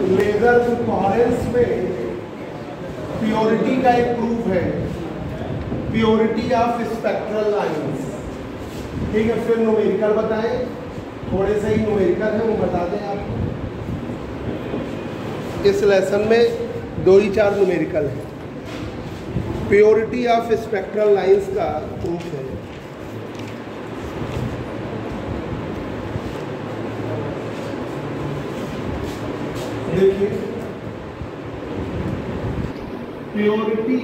Laser coherence में purity का एक प्रूफ है, प्योरिटी ऑफ स्पेक्ट्रल लाइंस। ठीक है, फिर न्यूमेरिकल बताएं, थोड़े से ही न्यूमेरिकल है वो बता दें आपको। इस लेसन में 2 ही 4 न्यूमेरिकल है। प्योरिटी ऑफ स्पेक्ट्रल लाइंस का प्रूफ है। देखिए, purity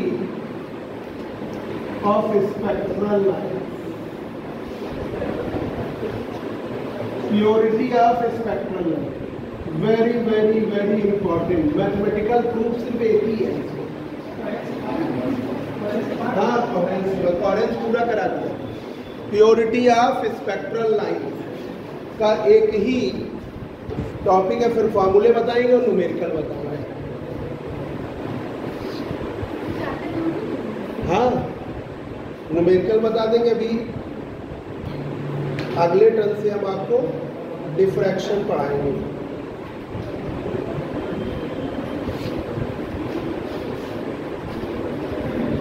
of spectral lines, purity of spectral lines very very very important. Mathematical proof सिर्फ एक ही है। हाँ, कोहेरेंस पूरा करा दिया। प्योरिटी ऑफ स्पेक्ट्रल लाइंस का एक ही टॉपिक है, फिर फॉर्मूले बताएंगे और न्यूमेरिकल बताएंगे। हाँ, न्यूमेरिकल बता देंगे। अभी अगले टर्न से हम आपको डिफ्रैक्शन पढ़ाएंगे।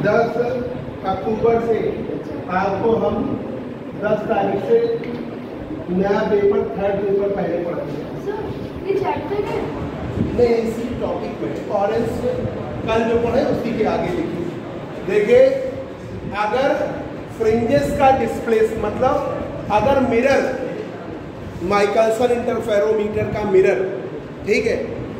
दस अक्टूबर से आपको हम 10 तारीख से नया पेपर, 3rd पेपर पहले पढ़ाएंगे। नहीं, इसी टॉपिक में कोहेरेंस कल जो पढ़े उसी के आगे लिखिए। देखिए, अगर फ्रिंजेस का डिस्प्लेस मतलब अगर मिरर, माइकलसन इंटरफेरोमीटर का मिरर, ठीक है,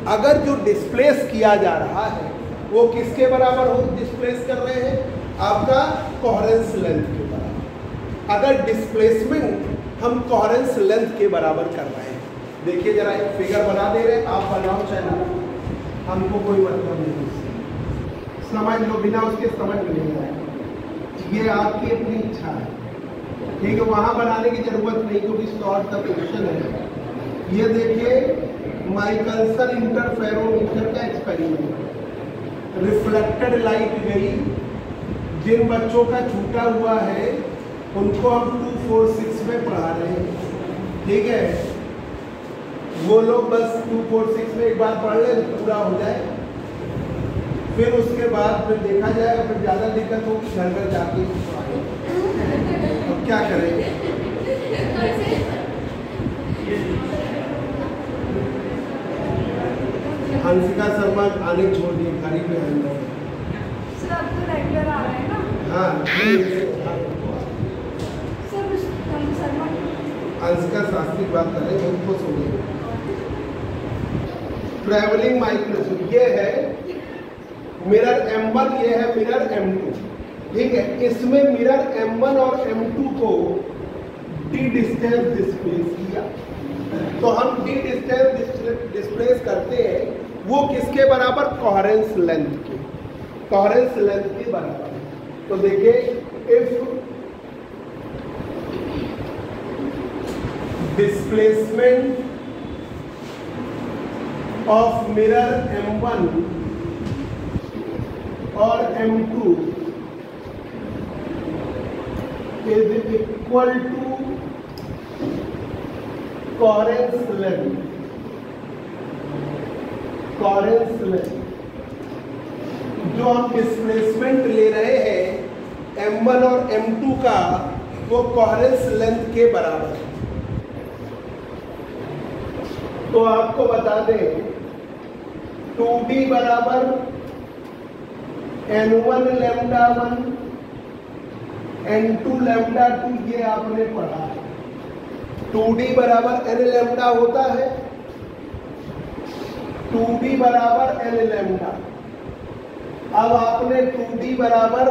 अगर जो डिस्प्लेस किया जा रहा है वो किसके बराबर हो डिस्प्लेस कर रहे हैं? आपका कोहेरेंस लेंथ के बराबर। अगर डिस्प्लेसमेंट हम कोहेरेंस लेंथ के बराबर कर रहे हैं, देखिए जरा एक फिगर बना दे रहे हैं, आप बनाओ चाहे, हमको कोई मतलब नहीं उससे, समझ लो, बिना उसके समझ में नहीं आए, ये आपकी अपनी इच्छा है। ठीक है, वहां बनाने की जरूरत नहीं क्योंकि शॉर्ट का क्वेश्चन है। ये देखिए माइकलसन इंटरफेरोमीटर का एक्सपेरिमेंट, रिफ्लेक्टेड लाइट गई, जिन बच्चों का छूटा हुआ है उनको हम 246 में पढ़ा रहे हैं। ठीक है, वो लोग बस 246 में एक बार पढ़ ले, पूरा हो जाए, फिर उसके बाद फिर देखा जाएगा। फिर ज़्यादा दिक्कत होगी घर घर जाके, अब क्या करेंगे। हंसिका शर्मा आने छोड़ दिए, खाली पे सर अब तो रेगुलर आ रहे हैं ना। हाँ, हंसिका शास्त्री बात कर रहे हैं, उनको सुनिए। ट्रैवलिंग माइक्रोस्कोप ये है मिरर M1, ये है मिरर M2। ठीक है, इसमें मिरर M1 और M2 को डी डिस्टेंस डिस्प्लेस किया, तो हम डी डिस्टेंस डिस्प्लेस करते हैं, वो किसके बराबर? कोहेरेंस लेंथ के, कोहेरेंस लेंथ के बराबर। तो देखिए, if displacement of mirror M1 और M2 is equal to coherence length, coherence length जो हम डिस्प्लेसमेंट ले रहे हैं M1 और M2 का, वो कोहेरेंस लेंथ के बराबर है। तो आपको बता दें 2D बराबर N1 लैम्डा 1 N2 लैम्डा 2, ये आपने पढ़ा है। 2D बराबर N लैम्डा होता है, 2D बराबर N लैम्डा। अब आपने 2D बराबर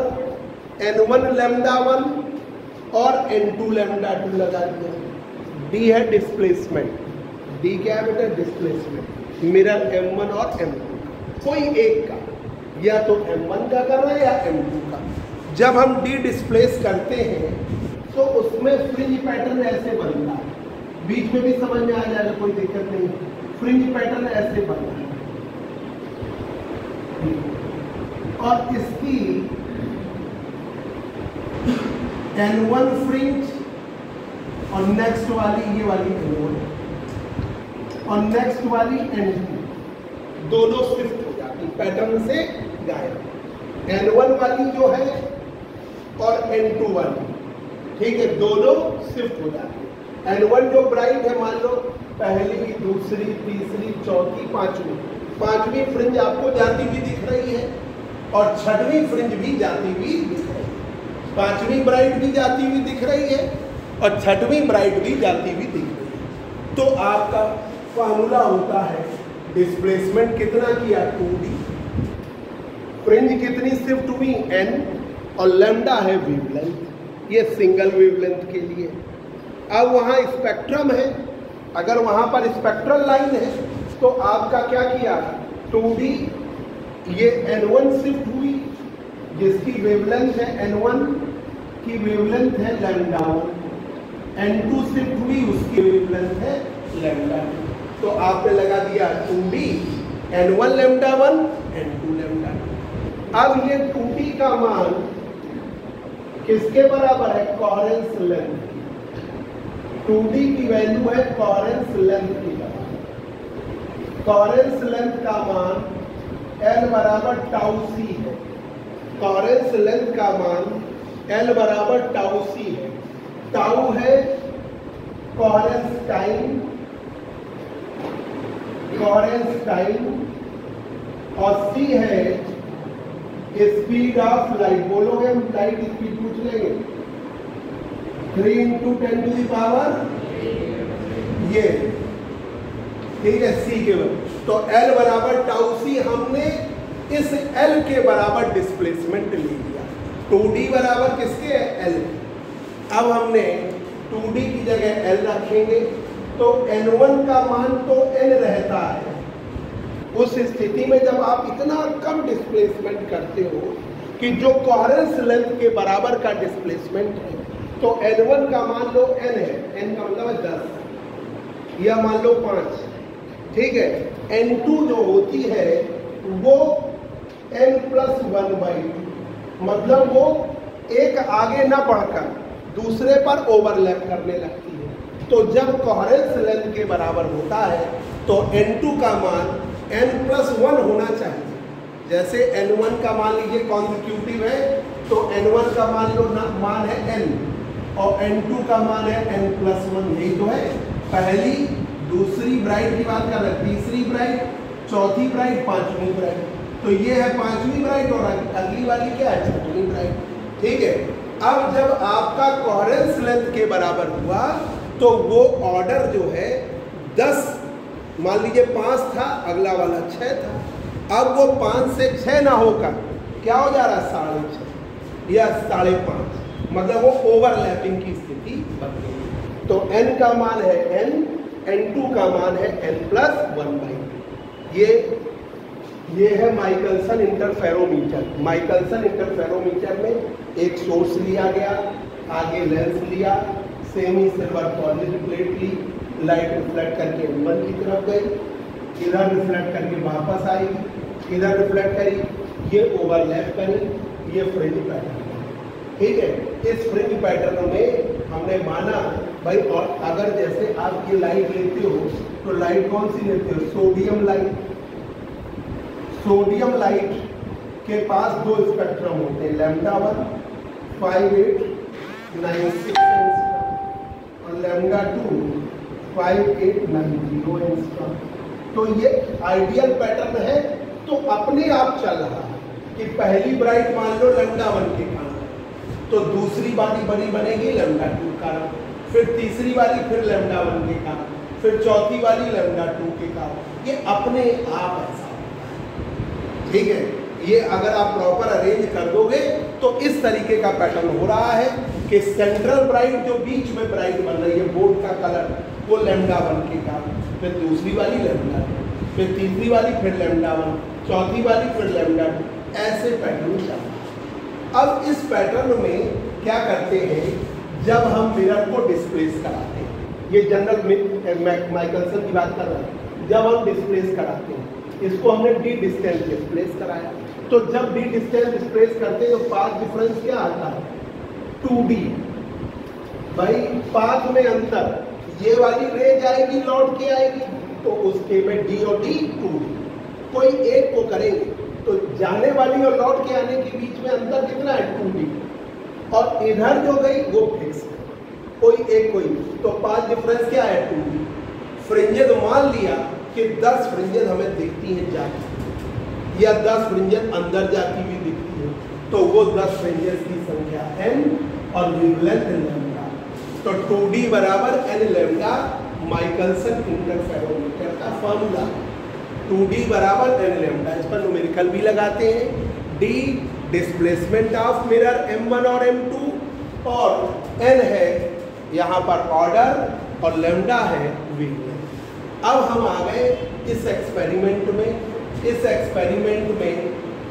N1 लैम्डा 1 और N2 लैम्डा 2 लगा दिया। D है डिस्प्लेसमेंट, D क्या है बेटा? डिस्प्लेसमेंट मिरर M1 और M2 कोई एक का, या तो M1 का कर रहे हैं या M2 का। जब हम D डिस्प्लेस करते हैं तो उसमें फ्रिंज पैटर्न ऐसे बनता है, बीच में भी समझ में आ जाएगा, कोई दिक्कत नहीं। फ्रिंज पैटर्न ऐसे बनता है और इसकी N1 फ्रिंज और नेक्स्ट वाली ये वाली N1 और नेक्स्ट वाली N2, दोनों शिफ्ट हो जाती, पैटर्न से गायब। N1 वाली जो है और N2 वाली, ठीक है, दोनों शिफ्ट हो जाती है। N1 जो ब्राइट है, मान लो पहली, दूसरी, तीसरी, चौथी, पांचवी फ्रिंज आपको जाती हुई दिख रही है और छठवीं फ्रिंज भी जाती हुई दिख रही है। पांचवी ब्राइट भी जाती हुई दिख रही है और छठवीं ब्राइट भी जाती हुई दिख रही है। तो आपका फॉर्मूला होता है डिस्प्लेसमेंट कितना किया 2D, फ्रिंज कितनी शिफ्ट हुई n, और लैम्डा है वेवलेंथ, ये सिंगल वेवलेंथ के लिए। अब वहाँ स्पेक्ट्रम है, अगर वहाँ पर स्पेक्ट्रल लाइन है तो आपका क्या किया 2D, ये n1 शिफ्ट हुई जिसकी वेवलेंथ है n1 की वेवलेंथ है λ1, n2 शिफ्ट हुई उसकी वेवलेंथ है λ2। तो आपने लगा दिया 2D n1 λ1 n2 λ2। अब ये 2D का मान किसके बराबर है, कोहेरेंस लेंथ। 2D की वैल्यू है कोहेरेंस लेंथ की बराबर। कोहेरेंस लेंथ का मान L बराबर टाउ सी है। कोहेरेंस लेंथ का मान L बराबर टाउ सी है। टाउ है कोहेरेंस टाइम, और C है स्पीड ऑफ लाइट। बोलोगे हम लाइट स्पीड पूछ लेंगे, 3 × 10⁻, ये ठीक है C के बराबर। तो L बराबर टाउ सी, हमने इस L के बराबर डिस्प्लेसमेंट ले लिया। 2D बराबर किसके है L। अब हमने 2D की जगह L रखेंगे तो N1 का मान तो N रहता है। उस स्थिति में जब आप इतना कम डिस्प्लेसमेंट करते हो कि जो कोहेरेंस लेंथ के बराबर का डिस्प्लेसमेंट है, तो N1 का मान लो N है, N का मतलब है 10, या मान लो 5, ठीक है। N2 जो होती है वो N+1/2, मतलब वो एक आगे ना बढ़कर दूसरे पर ओवरलैप करने लगती है। तो जब कोहेरेंस लेंथ के बराबर होता है तो N2 का मान N+1 होना चाहिए। जैसे N1 का मान लीजिए कॉन्जिक्यूटिव है तो N1 का मान लो मान है N और N2 का मान है N+1। यही तो है, पहली दूसरी ब्राइट की बात कर रहे हैं, तीसरी ब्राइट, चौथी ब्राइट, पांचवी ब्राइट। तो ये है पांचवी ब्राइट और अगली वाली क्या है, छठवीं ब्राइट, ठीक है। अब जब आपका कोहेरेंस लेंथ के बराबर हुआ तो वो ऑर्डर जो है 10, मान लीजिए 5 था, अगला वाला 6 था। अब वो 5 से 6 ना होकर क्या हो जा रहा है 6.5 या 5.5, मतलब वो ओवरलैपिंग की स्थिति बन गई। तो n का मान है n, n2 का मान है N+1/2। ये है माइकलसन इंटरफेरोमीटर। माइकलसन इंटरफेरोमीटर में एक सोर्स लिया गया, आगे लेंस लिया, सेमी सिल्वर पॉजिटिव प्लेट ली, लाइट रिफ्लेक्ट करके M1 की तरफ गई, इधर रिफ्लेक्ट करके वापस आई, इधर रिफ्लेक्ट करी, ये ओवरलैप करी, ये फ्रिंज पैटर्न, ठीक है। इस फ्रिंज पैटर्न में हमने माना भाई, और अगर जैसे आप ये लाइट लेते हो तो लाइट कौन सी लेते हो, सोडियम लाइट। सोडियम लाइट के पास 2 स्पेक्ट्रम होते हैं, λ1 5896 और λ2 5890 एंगस्ट्रॉम। तो ये आइडियल पैटर्न है। तो अपने आप चल रहा है कि पहली ब्राइट मान लो λ1 के कारण, तो दूसरी वाली बड़ी बनेगी λ2 के कारण, फिर तीसरी वाली फिर λ1 के कारण, फिर चौथी वाली λ2 के कारण। ये अपने आप ऐसा होता है, ठीक है। ये अगर आप प्रॉपर अरेंज कर दोगे तो इस तरीके का पैटर्न हो रहा है कि सेंट्रल ब्राइट जो बीच में ब्राइट बन रही है, बोर्ड का कलर, वो λ1 के कारण, फिर दूसरी वाली λ2, फिर तीसरी वाली फिर λ1, चौथी वाली फिर λ2, ऐसे पैटर्न चल रहा है। अब इस पैटर्न में क्या करते हैं, जब हम मिरर को डिस्प्लेस कराते हैं, ये जनरल माइकलसन की बात कर रहे हैं, जब हम डिस्प्लेस कराते हैं, इसको हमने डी डिस्टेंस डिस्प्लेस कराया। तो जब डी डिस्टेंस डिस्प्लेस करते हैं तो पाथ डिफरेंस क्या आता है 2D। भाई पाथ में अंतर, ये वाली रे जाएगी लौट के आएगी, तो उसके में डी और डी 2D। कोई एक को करेंगे तो जाने वाली और लौट के आने के बीच में अंतर कितना है 2D, और इधर जो गई वो फिक्स है, कोई एक कोई, तो पाथ डिफरेंस क्या है 2D। फ्रिंजेस मान लिया कि 10 फ्रिंजेस हमें दिखती हैं जाती, या 10 फ्रिंजेस अंदर जाती हुई दिखती है, तो वो 10 फ्रिंजेस की संख्या n और वेवलेंथ लैम्डा, तो 2D बराबर n लैम्डा माइकलसन इंटरफेरोमीटर का फॉर्मूला। 2D बराबर n लैम्डा, इस पर न्यूमेरिकल भी लगाते हैं। D displacement of mirror m1 और m2, और n है यहाँ पर ऑर्डर और लैम्डा है वेवलेंथ। अब हम आ गए इस एक्सपेरिमेंट में। इस एक्सपेरिमेंट में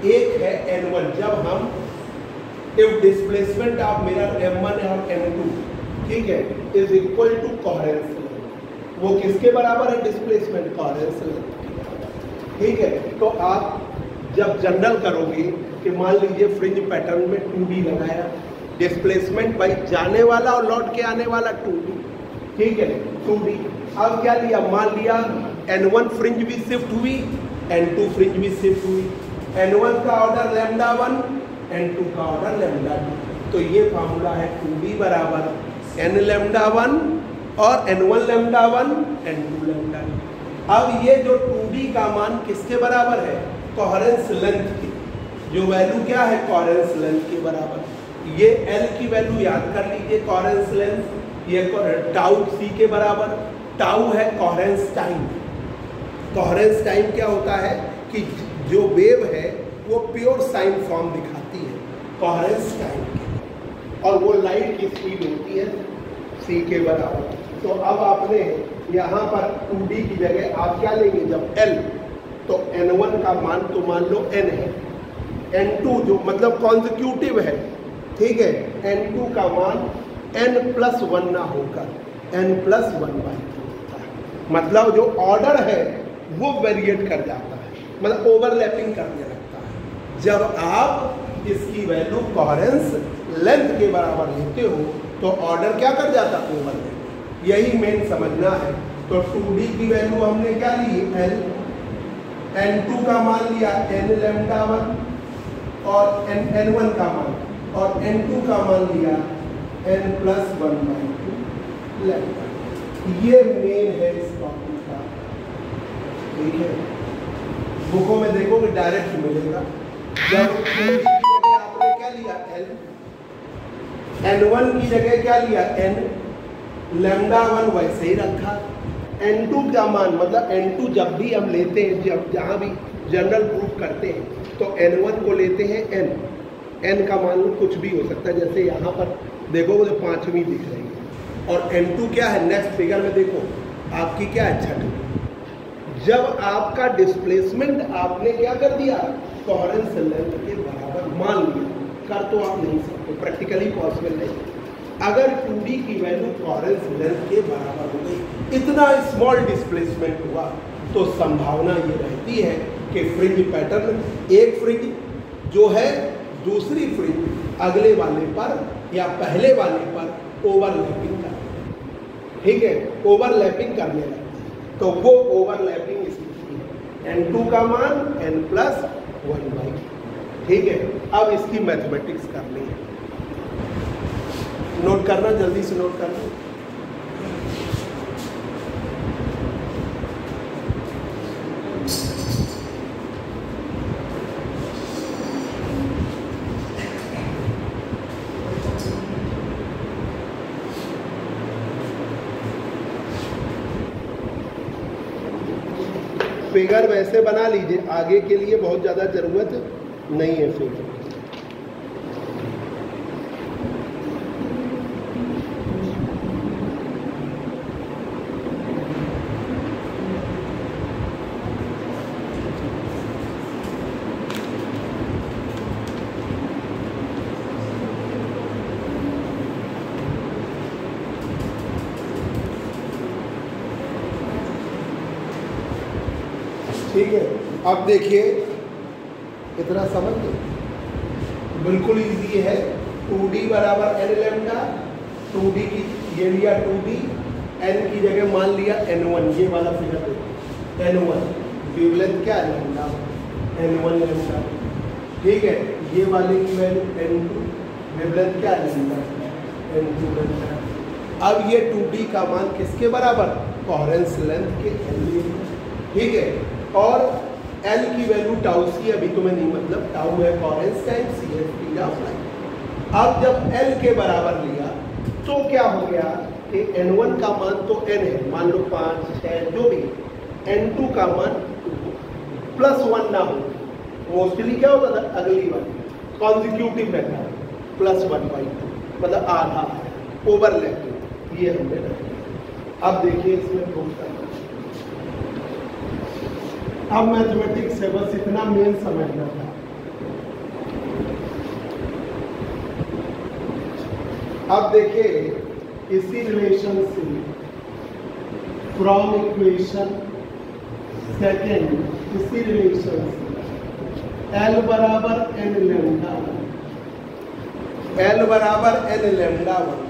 एक है n1, जब हम if displacement of mirror m1 और m2, ठीक है, is equal to coherence length, वो किसके बराबर है डिस्प्लेसमेंट, कोहेरेंस लेंथ के बराबर, ठीक है। तो आप जब जनरल करोगे कि मान लीजिए फ्रिंज पैटर्न में 2D लगाया, डिस्प्लेसमेंट भाई जाने वाला और लौट के आने वाला 2D, ठीक है 2D। अब क्या लिया, मान लिया n1 फ्रिंज भी शिफ्ट हुई, n2 फ्रिंज भी शिफ्ट हुई, n1 का ऑर्डर लैम्डा 1, n2 का ऑर्डर लैम्डा 2, तो ये फार्मूला है 2D बराबर n लैम्डा 1 और n1 लैम्डा 1 n2 लैम्डा 2। अब ये जो 2D का मान किसके बराबर है, कोहेरेंस लेंथ की, जो वैल्यू क्या है कोहेरेंस लेंथ के बराबर। ये L की वैल्यू याद कर लीजिए, कोहेरेंस लेंथ ये टाउ C के बराबर, टाउ है कोहेरेंस टाइम। कोहेरेंस टाइम क्या होता है कि जो वेव है वो प्योर साइन फॉर्म दिखाती है कोहेरेंस टाइम के, और वो लाइट की स्पीड होती है c के बराबर। तो अब आपने यहाँ पर 2D की जगह आप क्या लेंगे, जब L, तो n1 का मान तो मान लो n है, n2 जो मतलब कॉन्जिक्यूटिव है, ठीक है, n2 का मान n+1 ना होकर n+1/2 होता है, मतलब जो ऑर्डर है वो वेरिएट कर जाता है, मतलब ओवरलैपिंग करने लगता है। जब आप इसकी वैल्यू कोहेरेंस लेंथ के बराबर लेते हो तो ऑर्डर क्या कर जाता है, ओवरलैप। यही मेन समझना है। तो 2D की वैल्यू हमने क्या ली, L, n2 का मान लिया n लैम्डा 1 और n1 का मान, और n2 का मान लिया n+1/2 लैम्डा। ये मेन है इस टॉपिक का, ठीक है। बुकों में देखोगे डायरेक्ट मिलेगा। जब 2D की जगह आपने क्या लिया L, n1 की जगह क्या लिया n, लैम्डा 1 वैसे ही रखा, n2 का मान मतलब n2 जब भी हम लेते हैं, जब जहाँ भी जनरल प्रूफ करते हैं तो n1 को लेते हैं n का मान कुछ भी हो सकता है, जैसे यहाँ पर देखोगे तो 5वीं दिख रही है, और n2 क्या है, नेक्स्ट फिगर में देखो आपकी क्या है 6वीं। जब आपका डिस्प्लेसमेंट आपने क्या कर दिया, कोहेरेंस लेंथ के बराबर मान लिया, कर तो आप नहीं सकते, प्रैक्टिकली पॉसिबल नहीं। अगर 2D की वैल्यू कोहेरेंस लेंथ के बराबर हो गई, इतना स्मॉल डिस्प्लेसमेंट हुआ, तो संभावना ये रहती है कि फ्रिंज पैटर्न, एक फ्रिंज जो है दूसरी फ्रिंज अगले वाले पर या पहले वाले पर ओवरलैपिंग कर, ठीक है, ओवरलैपिंग करने लगती है, तो वो ओवरलैपिंग स्थिति है n2 का मान n+1/2, ठीक है। अब इसकी मैथमेटिक्स करनी है, नोट करना, जल्दी से नोट करना। फिगर वैसे बना लीजिए, आगे के लिए बहुत ज़्यादा ज़रूरत नहीं है फिगर। ठीक है, अब देखिए इतना समझ लो, बिल्कुल इजी है। 2D बराबर n लैम्डा, 2D की ये लिया 2D, n की जगह मान लिया n1, ये वाला फिगर देखो n1, वेवलेंथ क्या है लैम्डा n1 लैम्डा, ठीक है। ये वाले की वैल्यू n2, वेवलेंथ क्या है लैम्डा n2 लैम्डा। अब ये 2D का मान किसके बराबर, कोहेरेंस लेंथ के L, ठीक है। और L की वैल्यू टाउ सी अभी तुम्हें नहीं, मतलब टाउ है कोहेरेंस टाइम, सी है स्पीड ऑफ लाइट। अब जब L के बराबर लिया तो क्या हो गया कि n1 का मान तो n है, मान लो 5 6 जो भी, n2 का मान +1 ना हो, मोस्टली क्या होता था अगली बार कॉन्जिक्यूटिव रहता है, +1/2 मतलब आधा ओवरलैप, ये हमने रखा। अब देखिए इसमें प्रूव करना, अब मैथमेटिक्स से बस इतना मेन समझना था। अब देखिए इसी रिलेशन से फ्रॉम इक्वेशन सेकेंड, इसी रिलेशन से L बराबर n लैम्डा, L बराबर n लैम्डा 1,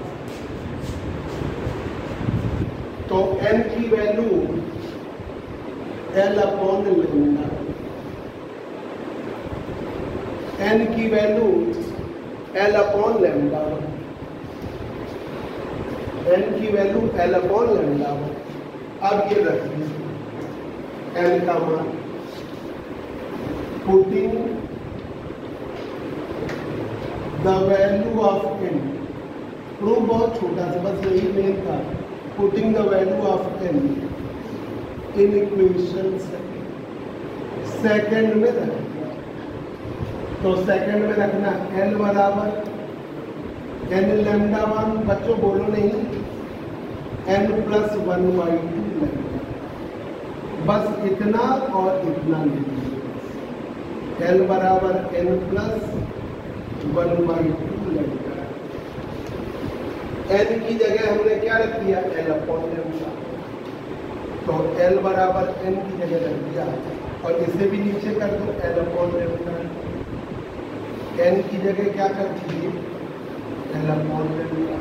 तो n की value L upon lambda, n की value L upon lambda 1, n की वैल्यू L अपॉन लैम्डा 1। अब ये रखिए n का मान, putting the value of n, proof बहुत छोटा सा, बस यही मेन था, putting the value of n in equation second में रखना, तो सेकेंड में रखना L बराबर n लैम्डा 1, बच्चों बोलो नहीं, n + 1/2 लैम्डा, बस इतना और इतना लीजिए, L बराबर n + 1/2 लैम्डा। n की जगह हमने क्या रख दिया, L अपॉन लैम्डा, तो L बराबर n की जगह रख दिया, और इसे भी नीचे कर दो L अपॉन लैम्डा, n की जगह क्या कर दीजिए L अपॉन लैम्डा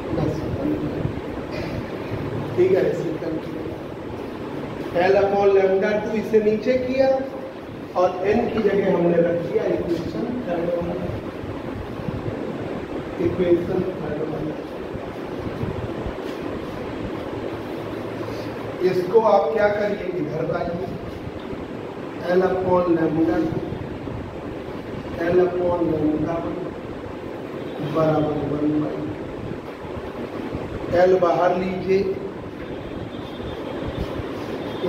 प्लस 1, ठीक है। इसे कर L अपॉन लैम्डा 2 इसे नीचे किया, और n की जगह हमने रख दिया इक्वेशन थर्ड वाला, इक्वेशन थर्ड वाला। इसको आप क्या करिए, इधर लाइए, L upon lambda 2 L upon lambda 1 बराबर 1/2, L बाहर लीजिए,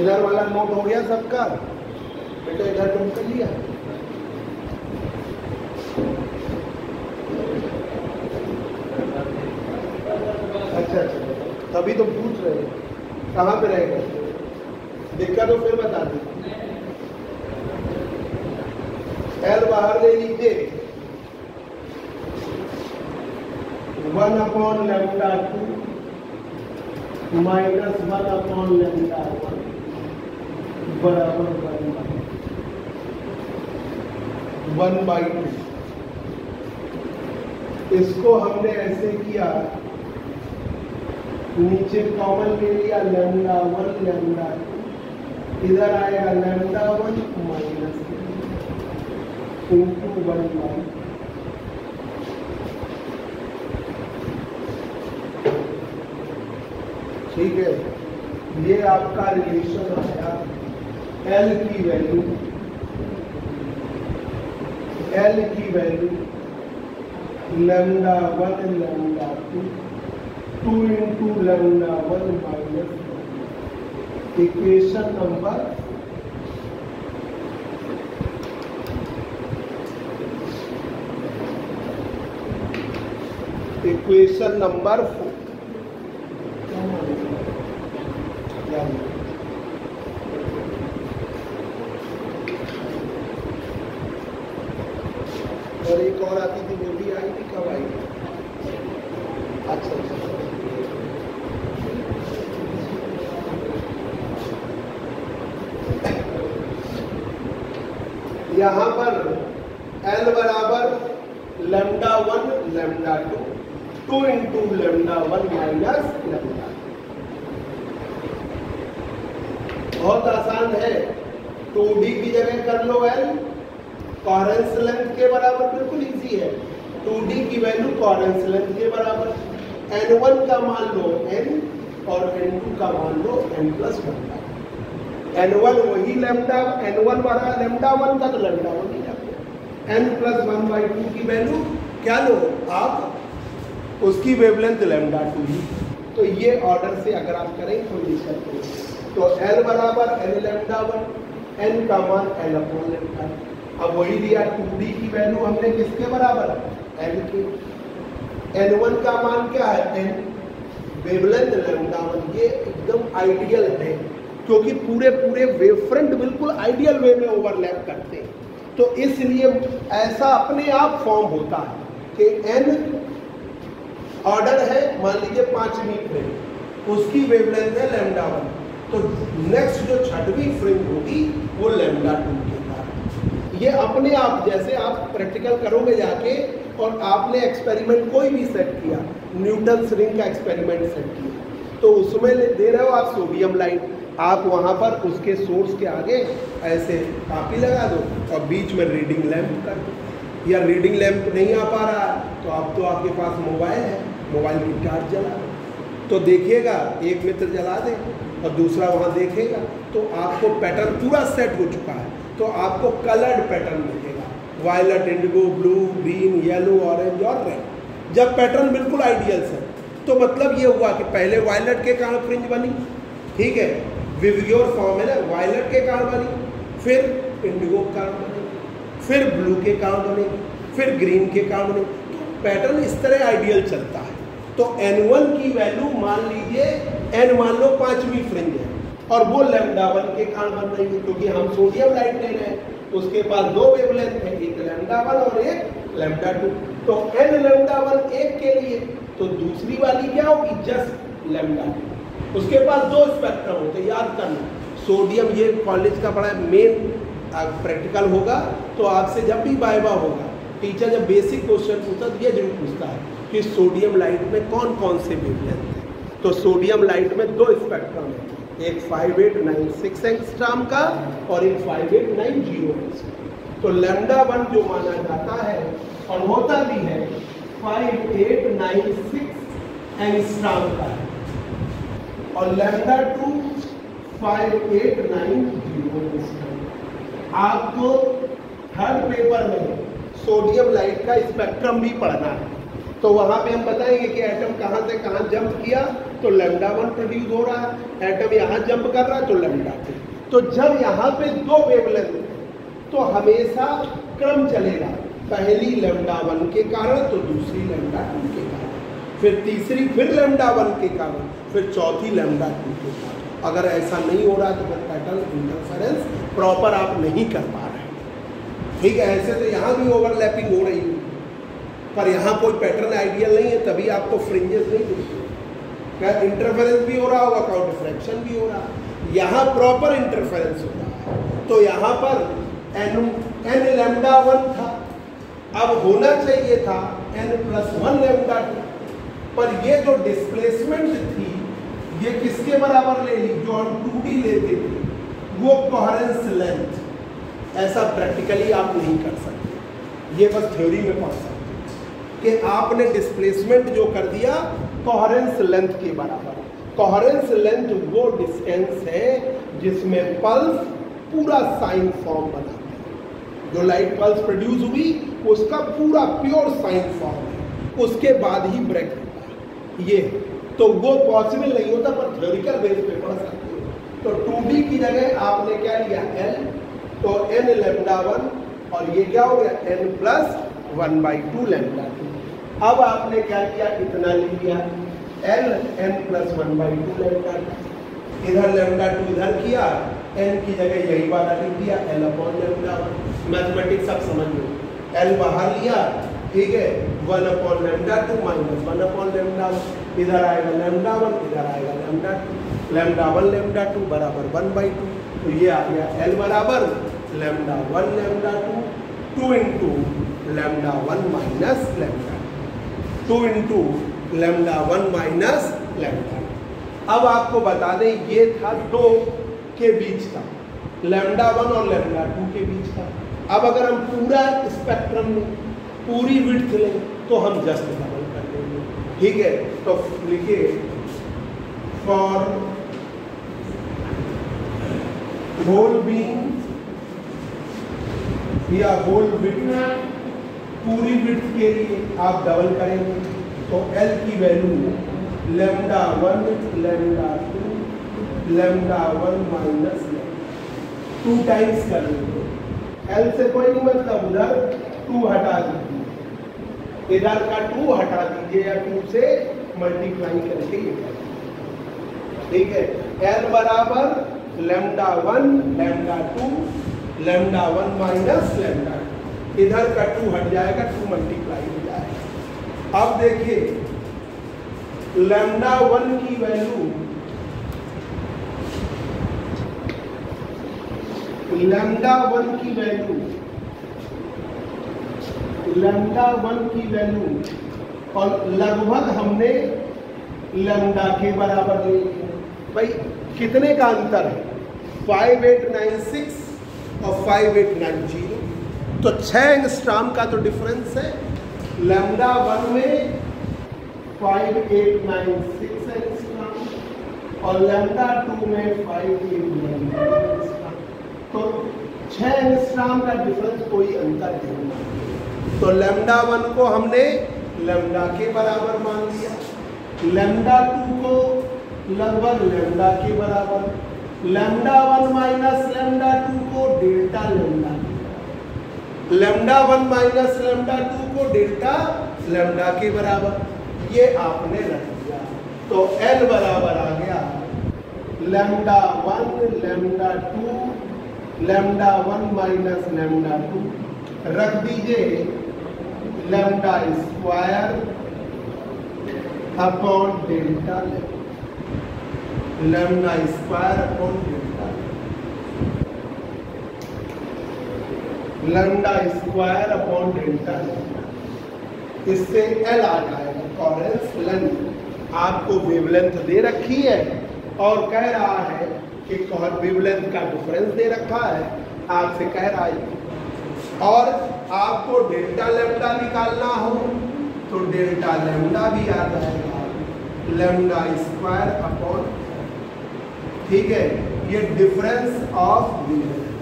इधर वाला नोट हो गया सबका बेटा, इधर नोट कर लिया, अच्छा तभी तो पूछ रहे हैं कहाँ पे रहेगा, दिक्कत तो फिर बता दें। L बाहर ले लीजिए, 1 upon lambda 2 minus 1 upon lambda 1 बराबर 1/2। इसको हमने ऐसे किया, नीचे कॉमन ले लिया लैम्डा 1 लैम्डा 2, इधर आएगा लैम्डा 1 माइनस इंटू 1/2, ठीक है। ये आपका रिलेशन आया, L की value lambda 1 lambda 2 into lambda 1 minus, equation number equation number 4। और एक और आती थी, वो भी आई थी, कब आई? अच्छा यहाँ पर L बराबर lambda 1 lambda 2 into lambda 1 minus lambda. बहुत आसान 2D की जगह कर लो L, कोहेरेंस लेंथ के बराबर, बिल्कुल इजी है। 2D की वैल्यू कोहेरेंस लेंथ के बराबर, N1 का मान लो N और N2 का मान लो N+1। N1 वही लैम्डा, N1 बड़ा λ1 का तो λ1 ही जाएगा। N+1/2 की वैल्यू क्या लो आप, उसकी वेवलेंथ λ2 ही। तो ये ऑर्डर से अगर आप करें तो लिख सकते हैं। तो L बराबर N λ1, N का मान L/λ। अब वही दिया 2D की वैल्यू हमने किसके बराबर, L के। N1 का मान क्या है N, वेवलेंथ λ1। ये एकदम आइडियल है क्योंकि पूरे वेव फ्रंट बिल्कुल आइडियल वे में ओवरलैप करते हैं। तो इसलिए ऐसा अपने आप फॉर्म होता है कि N ऑर्डर है, मान लीजिए 5वीं फ्रिंज, उसकी वेवलेंथ है λ1, तो नेक्स्ट जो 6वीं फ्रिंज होगी वो λ2 के कारण। ये अपने आप, जैसे आप प्रैक्टिकल करोगे जाके और आपने एक्सपेरिमेंट कोई भी सेट किया, न्यूटन रिंग का एक्सपेरिमेंट सेट किया, तो उसमें दे रहे हो आप सोडियम लाइट, आप वहाँ पर उसके सोर्स के आगे ऐसे कापी लगा दो और बीच में रीडिंग लैंप कर दो, या रीडिंग लैंप नहीं आ पा रहा है तो आप, तो आपके पास मोबाइल है, मोबाइल की टार्च जला दो, तो देखिएगा एक मित्र जला दे और दूसरा वहाँ देखेगा, तो आपको पैटर्न पूरा सेट हो चुका है। तो आपको कलर्ड पैटर्न दिखेगा, violet, indigo, blue, green, yellow, orange और रेड। जब पैटर्न बिल्कुल आइडियल से, तो मतलब ये हुआ कि पहले वायलेट के कारण फ्रिंज बनी, ठीक है, विवियोर फॉर्म है ना, वायलेट के कारण बनी, फिर इंडिगो के कारण बनेगी, फिर ब्लू के कारण बनेगी, फिर ग्रीन के कारण बनेगी। तो पैटर्न इस तरह आइडियल चलता है। तो N1 की वैल्यू मान लीजिए, N मान लो 5वीं फ्रिंज है और वो λ1 के कारण बन रही है क्योंकि हम सोडियम लाइट ले रहे हैं, उसके पास 2 वेवलेंथ है, एक λ1 और एक λ2। तो N λ1 एक के लिए, तो दूसरी वाली क्या होगी, जस्ट λ2। उसके पास 2 स्पेक्ट्रम होते, याद करना। सोडियम, ये कॉलेज का बड़ा मेन प्रैक्टिकल होगा, तो आपसे जब भी वाइवा होगा, टीचर जब बेसिक क्वेश्चन पूछता है तो ये जरूर पूछता है कि सोडियम लाइट में कौन कौन से वेवलेंथ है। तो सोडियम लाइट में 2 स्पेक्ट्रम है, एक 5896 एंगस्ट्रॉम का और एक 5890 एंगस्ट्रॉम। तो λ1 जो माना जाता है और होता भी है 5896 एंगस्ट्रॉम का है और λ2 5890 एंगस्ट्रॉम। आपको थर्ड पेपर में सोडियम लाइट का स्पेक्ट्रम भी पढ़ना है, तो वहां पे हम बताएंगे कि एटम कहां से कहां जंप किया तो λ1 प्रोड्यूस हो रहा है, एटम यहां जंप कर रहा है तो λ2। तो जब यहां पे 2 वेवलेंथ तो हमेशा क्रम चलेगा, पहली λ1 के कारण तो दूसरी λ2 के कारण, फिर तीसरी फिर λ1 के कारण, फिर चौथी λ2 के कारण। अगर ऐसा नहीं हो रहा तो फिर पैटर्न इंटरफेरेंस प्रॉपर आप नहीं कर पा रहे, ठीक है। ऐसे तो यहाँ भी ओवरलैपिंग हो रही है पर यहाँ कोई पैटर्न आइडियल नहीं है, तभी आपको फ्रिंजेस नहीं दिखते। क्या इंटरफेरेंस भी हो रहा होगा, काउंटर डिफ्रैक्शन भी हो रहा है, यहाँ प्रॉपर इंटरफेरेंस हो रहा है। तो यहाँ पर n λ1 था, अब होना चाहिए था n+1 λ2, पर ये जो डिस्प्लेसमेंट थी ये किसके बराबर ले ली, जो हम 2D लेते थे वो कोहेरेंस लेंथ। ऐसा प्रैक्टिकली आप नहीं कर सकते, ये बस थ्योरी में पढ़ सकते कि आपने डिस्प्लेसमेंट जो कर दिया कोहेरेंस लेंथ के बराबर। कोहेरेंस लेंथ वो डिस्टेंस है जिसमें पल्स पूरा साइन फॉर्म बनाते हैं। जो लाइट पल्स प्रोड्यूस हुई उसका पूरा प्योर साइन फॉर्म है, उसके बाद ही ब्रेक होता है। ये तो वो पॉसिबल नहीं होता पर थ्योरिकल बेस पे पढ़ सकते हो। तो 2D की जगह आपने क्या लिया L, तो n λ1 और ये क्या हो गया n+1/2 λ2। अब आपने क्या किया, इतना लिया L n+1/2 λ2, इधर λ2 इधर किया, n की जगह यही वाला लिख दिया L/λ1। मैथमेटिक्स आप समझ लो, L बाहर लिया, ठीक है, 1/λ2 -1/λ1, इधर आएगा λ1, इधर आएगा λ2, λ1 बराबर 1/2। तो ये आ गया L बराबर λ1 λ2 2 इंटू λ1 माइनस λ2, 2 इंटू λ1 माइनस λ2। अब आपको बता दें ये था 2 के बीच का, लैम्डा 1 और लैम्डा 2 के बीच का। अब अगर हम पूरा स्पेक्ट्रम में पूरी विड्थ लें तो हम जस्ट डबल कर देंगे, ठीक है। तो लिखिए फॉर होल बीम या होल विड्थ, पूरी विड्थ के लिए आप डबल करेंगे तो L की value lambda 1 lambda 2 lambda 1 minus 2 times कर देंगे। L से कोई नहीं मतलब उधर 2 हटा दीजिए, इधर का 2 हटा दीजिए या 2 से मल्टीप्लाई करके ये कर, ठीक है। L बराबर lambda 1 lambda 2 lambda 1 minus lambda, इधर का 2 हट जाएगा, 2 मल्टीप्लाई हो जाएगा। अब देखिए लैम्डा 1 की वैल्यू लैम्डा 1 की वैल्यू लैम्डा 1 की वैल्यू और लगभग हमने लैम्डा के बराबर ले लिया। भाई कितने का अंतर है, 5896 और 5890, तो 6 एंगस्ट्रॉम का तो डिफरेंस है। लैम्डा 1 में 5896 एंगस्ट्रॉम और लैम्डा 2 में 5890 एंगस्ट्रॉम, तो 6 एंगस्ट्रॉम का डिफरेंस कोई अंतर नहीं। तो लैम्डा 1 को हमने लैम्डा के बराबर मान लिया, लैम्डा 2 को लगभग लैम्डा के बराबर, लैम्डा 1 माइनस लैम्डा 2 को delta lambda, lambda 1 minus lambda 2 को डेल्टा लैम्डा के बराबर, ये आपने रख दिया। तो L बराबर आ गया lambda 1 lambda 2 lambda 1 minus lambda 2, रख दीजिए lambda square upon delta lambda square upon delta, lambda square upon delta, इससे L आ जाएगा कोहेरेंस लेंथ। आपको वेवलेंथ दे रखी है और कह रहा है कि वेवलेंथ का डिफरेंस दे रखा है, आपसे कह रहा है और आपको डेल्टा लैम्डा निकालना हो तो डेल्टा लैम्डा भी आ जाएगा लैम्डा स्क्वायर अपॉन, ठीक है। ये difference of wavelength,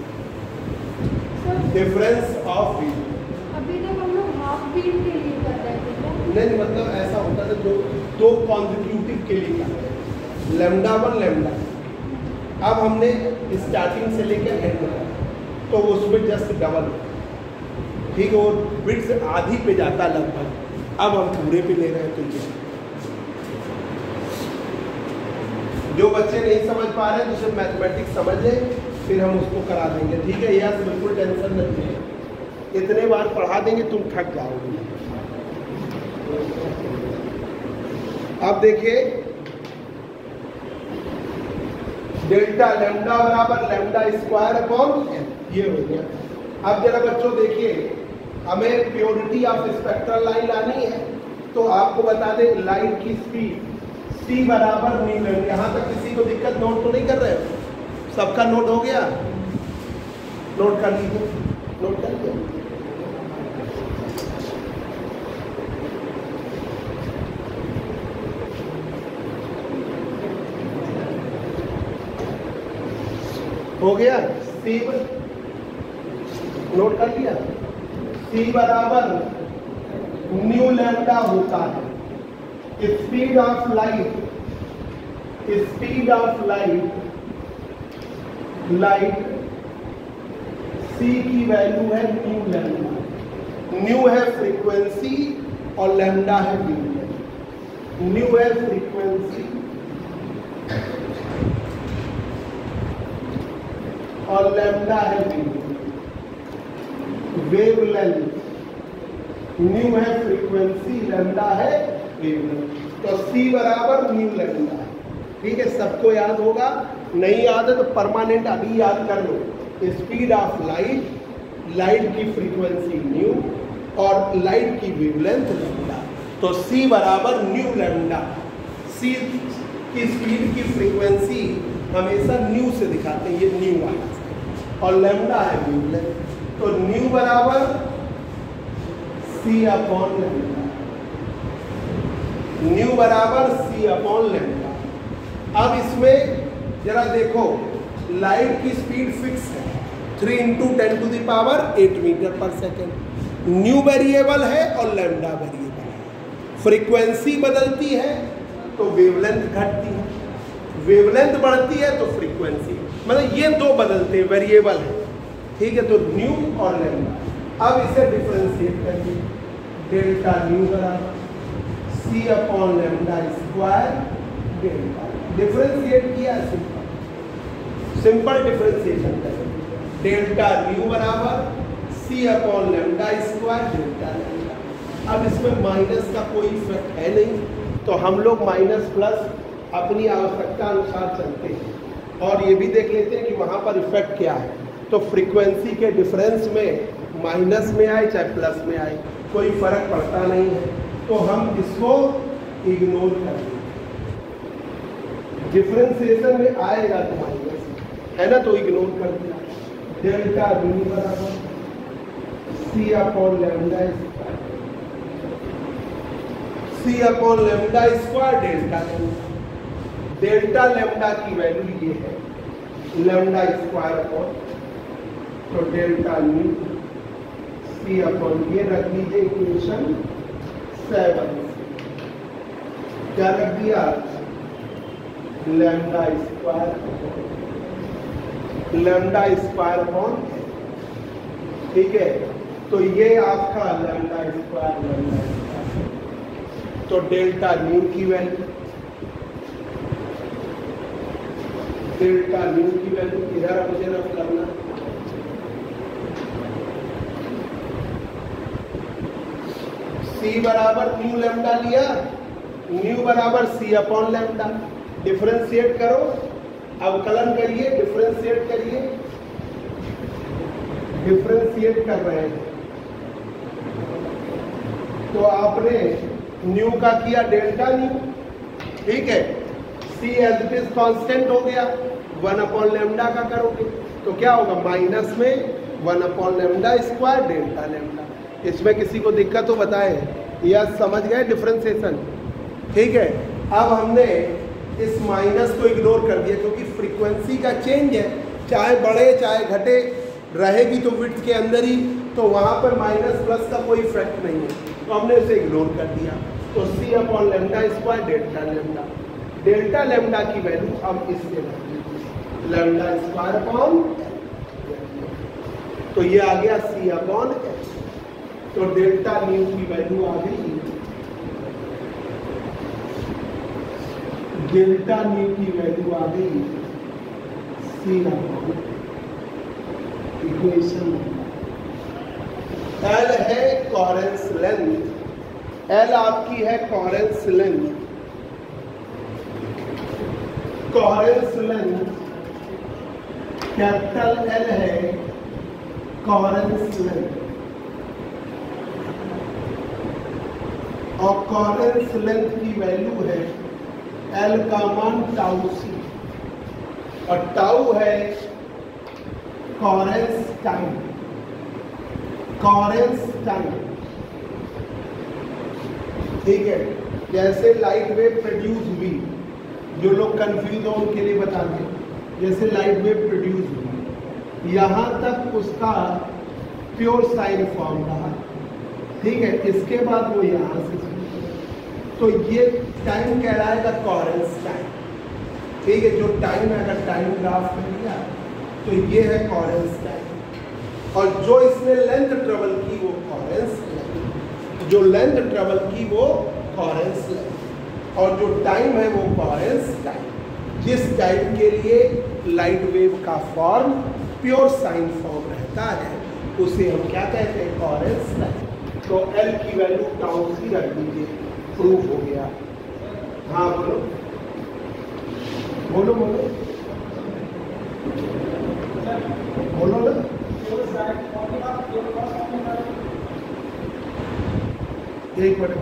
difference of wavelength. अभी तक हम लोग हाफ बीम के लिए कर रहे थे क्या? नहीं, मतलब ऐसा होता था दो कॉन्जिक्यूटिव के लिए कर रहे हैं, लैम्डा 1 लैम्डा, अब हमने स्टार्टिंग से लेकर एंड तक तो उसमें जस्ट डबल, ठीक है, वो बिट्स आधी पे जाता लगभग, अब हम पूरे पे ले रहे हैं। तो ये जो बच्चे नहीं समझ पा रहे हैं तो मैथमेटिक्स समझ लें, फिर हम उसको करा देंगे, ठीक है। यह बिल्कुल टेंशन नहीं है, इतने बार पढ़ा देंगे तुम थक जाओगे। अब देखिए डेल्टा लैम्डा बराबर लैम्डा स्क्वायर अपॉन ये हो गया। अब जरा बच्चों देखिए, हमें प्योरिटी ऑफ स्पेक्ट्रल लाइन लानी है, तो आपको बता दें लाइट की स्पीड c बराबर न्यू लैम्डा। यहाँ तक किसी को दिक्कत नोट तो नहीं कर रहे हो? सबका नोट हो गया? नोट कर लीजिए, नोट कर लीजिए। हो गया? c नोट कर लिया, c बराबर न्यू लैम्डा होता है speed of light, speed of light c की वैल्यू है न्यू लैम्डा। न्यू है फ्रीक्वेंसी और लैम्डा है वेवलेंथ। न्यू है फ्रीक्वेंसी और लैम्डा है वेवलेंथ। न्यू है फ्रीक्वेंसी, लैम्डा है वेवलेंथ। तो c बराबर न्यू लैम्डा, ठीक है। सबको याद होगा, नहीं याद है तो परमानेंट अभी याद कर लो। स्पीड ऑफ लाइट, लाइट की फ्रीक्वेंसी न्यू और लाइट की वेवलेंथ लैम्डा। तो c बराबर न्यू लैम्डा। c की स्पीड की फ्रीक्वेंसी हमेशा न्यू से दिखाते हैं, ये न्यू वाला, और लैम्डा है वेवलेंथ। तो न्यू बराबर c अपॉन लैम्डा, न्यू बराबर c अपॉन लैम्डा। अब इसमें जरा देखो, लाइट की स्पीड फिक्स है 3 × 10⁸ मीटर पर सेकेंड। न्यू वेरिएबल है और लैम्डा वेरिएबल है। फ्रीक्वेंसी बदलती है तो वेवलेंथ घटती है, वेवलेंथ बढ़ती है तो फ्रीक्वेंसी, मतलब ये दो बदलते हैं, वेरिएबल है, ठीक है। तो न्यू और लैम्डा। अब इसे डिफरेंशिएट करिए, डेल्टा न्यू बराबर c upon lambda square delta. Differentiate किया, सिंपल डिफरेंशिएशन करें। डेल्टा न्यू बराबर c upon lambda square delta lambda. अब इसमें माइनस का कोई इफेक्ट है नहीं, तो हम लोग माइनस प्लस अपनी आवश्यकता अनुसार चलते हैं, और ये भी देख लेते हैं कि वहाँ पर इफेक्ट क्या है। तो फ्रीक्वेंसी के डिफरेंस में माइनस में आए चाहे प्लस में आए कोई फर्क पड़ता नहीं है, तो हम इसको इग्नोर कर दें। डिफरेंशिएशन में आएगा तो माइनस है ना, तो इग्नोर कर दिया। डेल्टा न्यू बराबर c upon lambda square, c upon lambda square delta lambda. Delta lambda की वैल्यू ये है, लैम्डा स्क्वायर अपॉन, तो डेल्टा न्यू c अपॉन, ये रख दीजिए इक्वेशन 7। क्या रख दिया, lambda square, lambda square upon, ठीक है। तो ये आपका लैम्डा स्क्वायर, तो डेल्टा न्यू की वैल्यू, डेल्टा न्यू की वैल्यू इधर मुझे रख करना, c बराबर न्यू लैम्डा लिया, न्यू बराबर c अपॉन लैम्डा। डिफरेंशिएट करो, अवकलन करिए, डिफरेंशिएट करिए, डिफरेंशिएट कर रहे हैं। तो आपने न्यू का किया डेल्टा न्यू, ठीक है। c as it is constant हो गया, 1 अपॉन लैम्डा का करोगे तो क्या होगा, माइनस में 1 upon lambda square delta lambda. इसमें किसी को दिक्कत तो बताए, या समझ गए डिफरेंशिएशन, ठीक है। अब हमने इस माइनस को इग्नोर कर दिया, क्योंकि फ्रीक्वेंसी का चेंज है, चाहे बढ़े चाहे घटे, रहेगी तो विड्थ के अंदर ही, तो वहाँ पर माइनस प्लस का कोई इफेक्ट नहीं है, तो हमने इसे इग्नोर कर दिया। तो c upon lambda square delta lambda, delta lambda की वैल्यू अब इससे लैम्डा स्क्वायर अपॉन, तो ये आ गया c अपॉन, तो डेल्टा न्यू की वैल्यू आ गई, डेल्टा न्यू की वैल्यू आ गई c अपॉन इक्वेशन। L है कोहेरेंस लेंथ, L आपकी है coherence length, coherence length capital L है कोहेरेंस लेंथ, और कोहेरेंस लेंथ की वैल्यू है L का मान टाउ c, और टाउ है कोहेरेंस टाइम, कोहेरेंस टाइम, ठीक है। जैसे लाइट वेव प्रोड्यूस हुई, जो लोग कंफ्यूज हो उनके लिए बता दें, जैसे लाइट वेव प्रोड्यूस हुई, यहाँ तक उसका प्योर साइन फॉर्म रहा, ठीक है। इसके बाद वो यहाँ से, तो ये टाइम कहलाएगा कोहेरेंस टाइम, ठीक है। जो टाइम है, अगर टाइम ग्राफ कर लिया तो ये है कोहेरेंस टाइम, और जो इसने लेंथ ट्रेवल की वो कोहेरेंस लेंथ, जो लेंथ ट्रेवल की वो कोहेरेंस लेंथ, और जो टाइम है वो कोहेरेंस टाइम। जिस टाइम के लिए लाइट वेव का फॉर्म प्योर साइन फॉर्म रहता है उसे हम क्या कहते हैं, कोहेरेंस टाइम। तो L की वैल्यू टाउ सी रख दीजिए, प्रूफ हो गया। हाँ बोलो बोलो बोलो बोलो ना, एक मिनट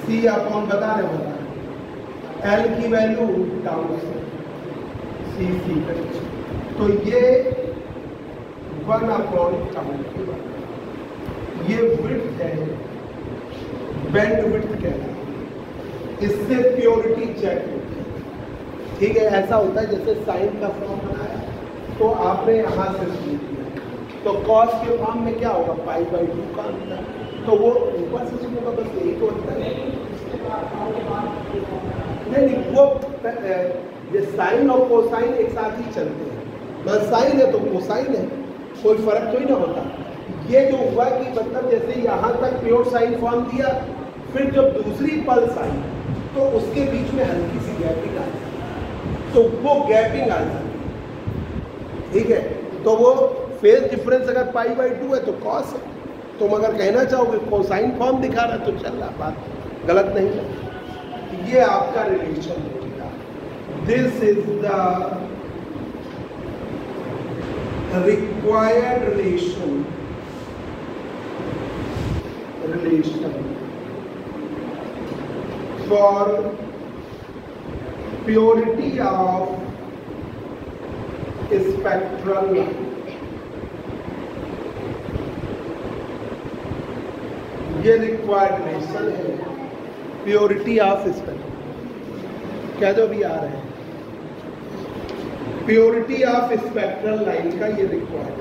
c अपॉन बता रहे, L की वैल्यू टाउ सी, सी तो ये 1/τ, ये विड्थ है, बैंड विड्थ कहता है। इससे प्योरिटी चेक होती है। ठीक है, ऐसा होता है जैसे साइन का फॉर्म बनाया तो आपने यहाँ से शुरू किया, तो कॉस के फॉर्म में क्या होगा, π/2 का अंतर, तो वो ऊपर से शुरू होगा, बस यही तो अंतर है। नहीं, वो ये साइन और कोसाइन एक साथ ही चलते हैं, बस साइन है तो कोसाइन है, कोई फर्क तो ही ना होता। ये जो हुआ कि मतलब जैसे यहाँ तक प्योर साइन फॉर्म दिया, फिर जब दूसरी पल्स आई तो उसके बीच में हल्की सी गैपिंग आ जाती, तो वो गैपिंग आ जाती। ठीक है, तो वो फेज डिफरेंस अगर π/2 है तो कॉस है। तुम अगर कहना चाहोगे कोसाइन फॉर्म दिखा रहा है तो चल रहा, बात गलत नहीं है। ये आपका रिलेशन होगा। This is the required relation for purity of spectral line। ये रिक्वायर्ड रिलेशन है प्योरिटी ऑफ स्पेक्ट्रल, क्या जो भी आ रहे हैं, प्योरिटी ऑफ स्पेक्ट्रल लाइन का ये रिक्वायर्ड।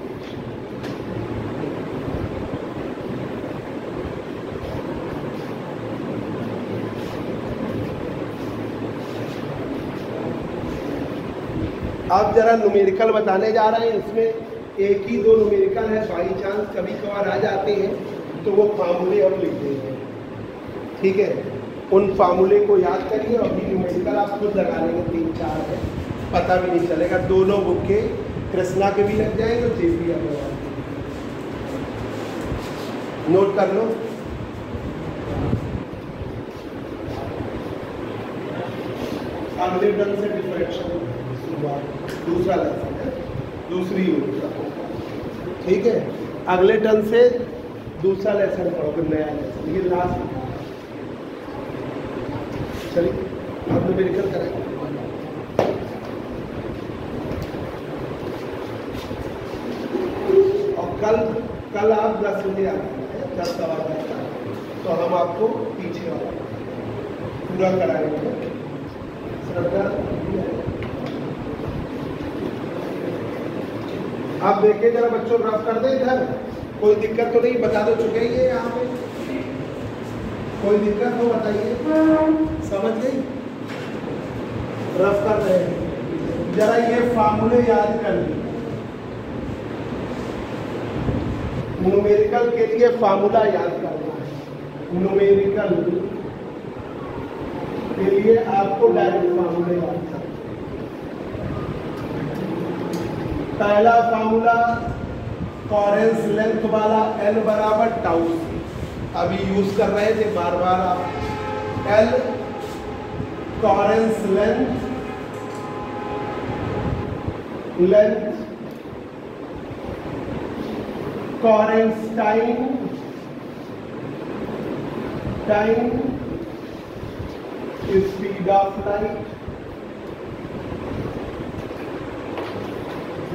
आप जरा न्यूमेरिकल बताने जा रहे हैं, इसमें एक ही 2 न्यूमेरिकल है, बाई चांस कभी कभार आ जाते हैं तो वो फार्मूले और लिख देंगे। ठीक है, उन फार्मूले को याद करिए, और अभी न्यूमेरिकल आप खुद लगा लेंगे, 3-4 है, पता भी नहीं चलेगा। दोनों बुक के, कृष्णा के भी लग जाएंगे, JP अग्रवाल नोट कर लो। अगले टर्म से डिफरेंशियल दूसरा लेसन है, दूसरी यूनिट। ठीक है, अगले टर्म से दूसरा लेसन पढ़ोगे, नया लेसन, ये लास्ट। चलिए अब न्यूमेरिकल करेंगे। कल आप 10 बजे आते हैं, 10-10:15 तक, तो हम आपको पीछे वाला पूरा कराएंगे। श्रद्धा आप देखिए जरा, बच्चों रफ कर दे इधर, कोई दिक्कत तो नहीं, बता दो चुके ही है यहाँ पे, कोई दिक्कत हो बताइए, समझ गई? रफ कर रहे हैं, जरा ये फार्मूले याद कर लीजिए। न्यूमेरिकल के लिए फार्मूला याद करना है, न्यूमेरिकल के लिए आपको डायरेक्ट फार्मूले याद करना। पहला फार्मूला कोहेरेंस लेंथ वाला L बराबर टाउ, अभी यूज कर रहे थे बार बार आप। L coherence length coherence time speed of light.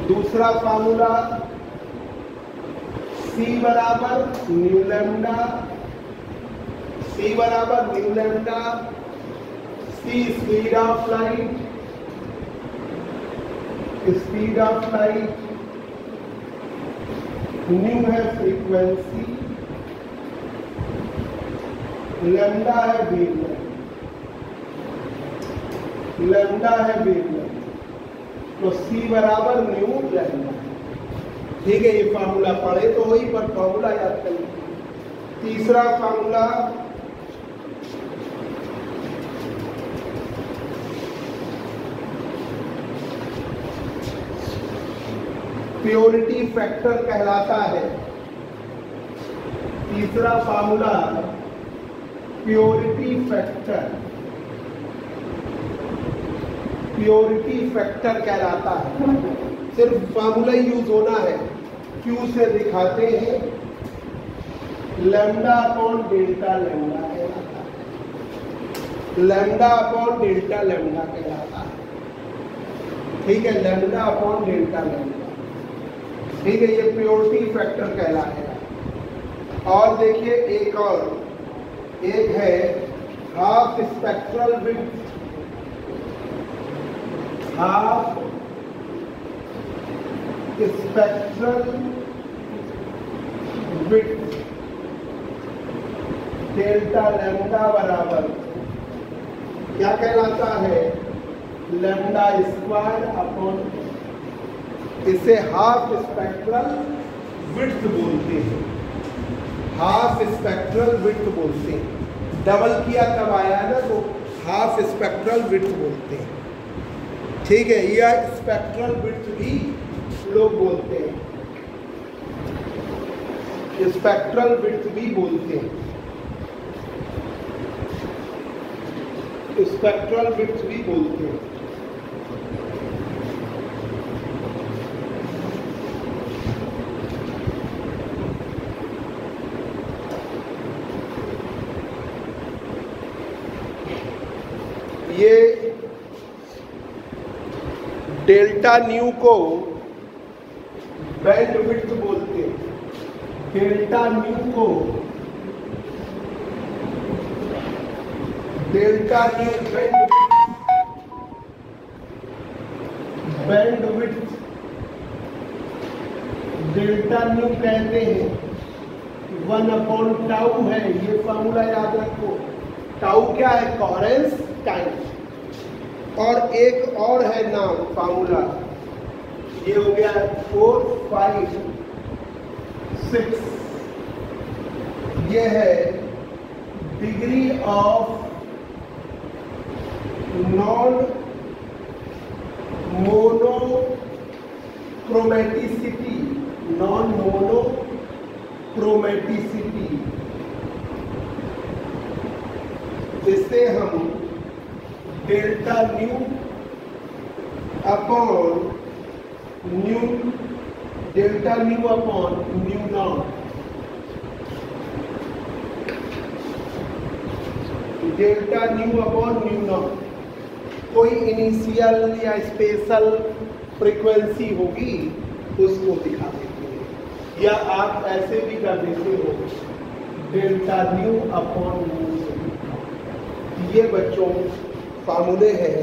दूसरा फार्मूला C बराबर न्यू लैम्डा, C बराबर new lambda, C speed of light, speed of light, new है फ्रीक्वेंसी, लैम्डा है वेवलेंथ, लैम्डा है वेवलेंथ, तो C बराबर न्यू लैम्डा। ठीक है, ये फार्मूला पढ़े तो वही, पर फार्मूला याद करिए। तीसरा फार्मूला प्योरिटी फैक्टर कहलाता है। तीसरा फार्मूला प्योरिटी फैक्टर कहलाता है। सिर्फ फार्मूला ही यूज होना है। Q से दिखाते हैं, लैम्डा अपॉन डेल्टा लैम्डा कहलाता है, लैम्डा अपॉन डेल्टा लैम्डा कहलाता है। ठीक है, लैम्डा अपॉन डेल्टा लैम्डा। ठीक है, ये प्योरिटी फैक्टर कहलाएगा। और देखिए एक है half spectral width, half spectral width delta lambda बराबर क्या कहलाता है, लैम्डा स्क्वायर अपॉन, इसे हाफ स्पेक्ट्रल विड्थ बोलते हैं, हाफ स्पेक्ट्रल विड्थ बोलते हैं। डबल किया तब आया ना, तो हाफ स्पेक्ट्रल विड्थ बोलते हैं। ठीक है, यह स्पेक्ट्रल विड्थ भी लोग बोलते हैं, स्पेक्ट्रल विड्थ भी बोलते हैं, स्पेक्ट्रल विड्थ भी बोलते हैं। ये डेल्टा न्यू को बैंड विड्थ बोलते हैं, डेल्टा न्यू को delta nu band width delta nu कहते हैं। 1/टाउ है, ये फॉर्मूला याद रखो। टाउ क्या है, कोहेरेंस टाइम। और एक और है नाम फॉर्मूला, ये हो गया 4, 5, 6, ये है डिग्री ऑफ नॉन मोनोक्रोमेटिसिटी, नॉन मोनोक्रोमेटिसिटी। इससे हम delta nu upon new, delta nu upon new not, delta nu upon new not, कोई इनिशियल या स्पेशल फ्रीक्वेंसी होगी उसको दिखा देते हैं, या आप ऐसे भी कर देते हो डेल्टा न्यू अपॉन न्यू। ये बच्चों फार्मूले हैं,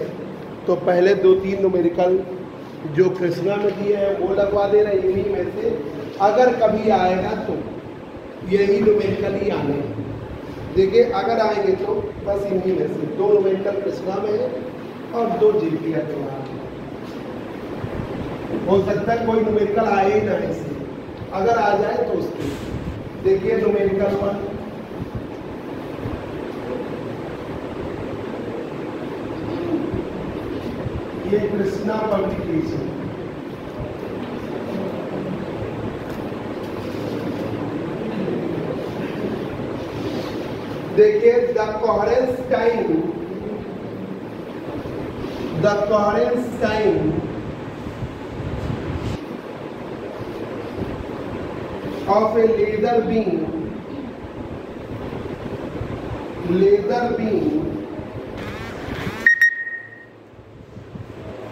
तो पहले 2-3 न्यूमेरिकल जो कृष्णा में दिए हैं वो लगवा दे रहे, इन्हीं में से अगर कभी आएगा तो यही न्यूमेरिकल ही आने हैं। देखिए अगर आएंगे तो बस इन्हीं में से 2 न्यूमेरिकल कृष्णा में है और 2 जीपीआर में। हो सकता है कोई न्यूमेरिकल आए ही ना इससे, अगर आ जाए तो उसके देखिए न्यूमेरिकल 1, ये कृष्णा पब्लिकेशन, देखिए the coherence time of a laser beam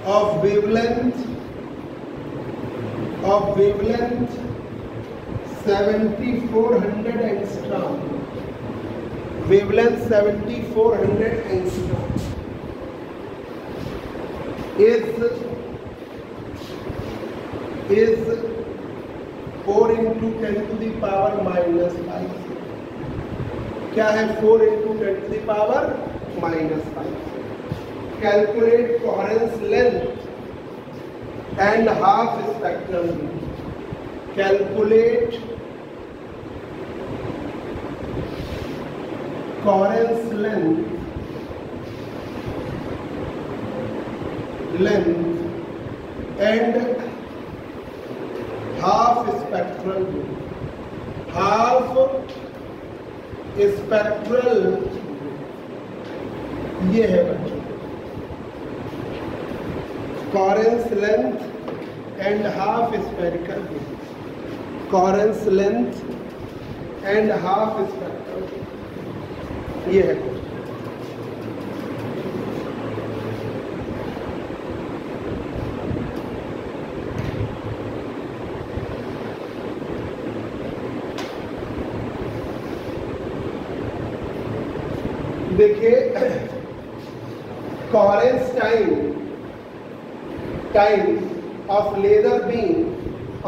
of wavelength 7400 angstrom, wavelength 7400 angstrom is 4 into 10 to the power minus 5। क्या है 4 into 10 to the power minus 5। Calculate coherence length and half spectral width। Calculate coherence length and half spectral width, half spectral, ये है बच्चों coherence length and half spherical width, coherence length and half spectral width, ये है। देखिए coherence time of laser beam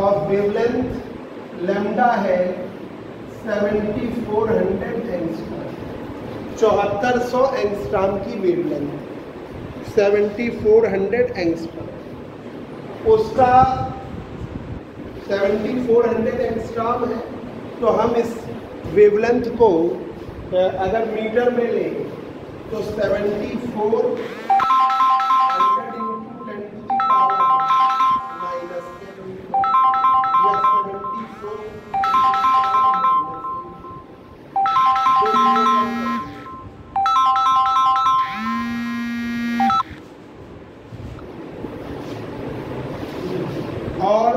of wavelength lambda है 7400 angstrom, 7400 angstrom की wavelength, 7400 angstrom. उसका 7400 angstrom है, तो हम इस वेवलेंथ को अगर मीटर में लें तो 7400 और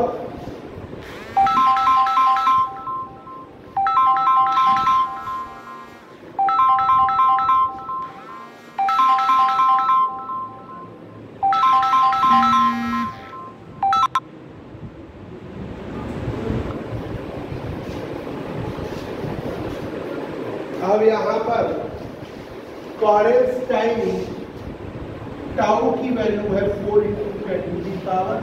अब यहाँ पर कोहेरेंस टाइम टाउ की वैल्यू है 4 × 10⁻⁻⁵।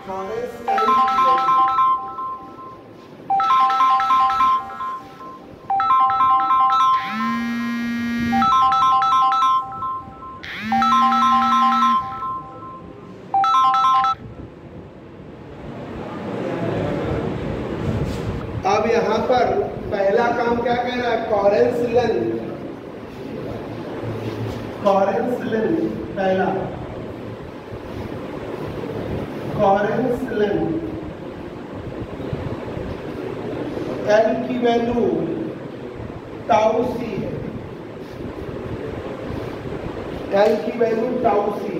कोहेरेंस टाइम की वैल्यू अब यहाँ पर पहला काम क्या कह रहा है, कोहेरेंस लेंथ पहला कोहेरेंस लेंथ एल की वैल्यू टाउ सी है, एल की वैल्यू टाउ सी है।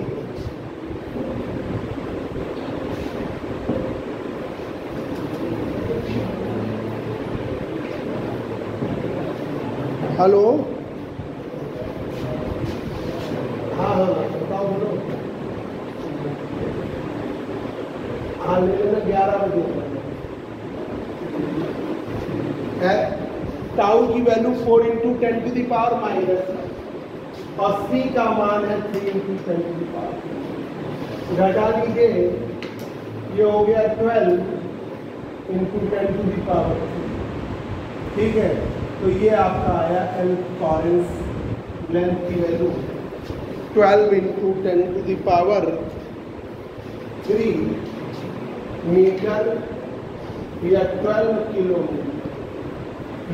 हेलो, हाँ बताओ, बोलो। हाँ ले लेना 11 बजे है। टाउ की वैल्यू 4 × 10⁻⁻, और सी का मान है 3 × 10⁻। घटा लीजिए, ये हो गया 12 × 10⁻। ठीक है, तो ये आपका आया एल कोहेरेंस लेंथ की वैल्यू 12 × 10⁻³ मीटर या 12 किलोमीटर।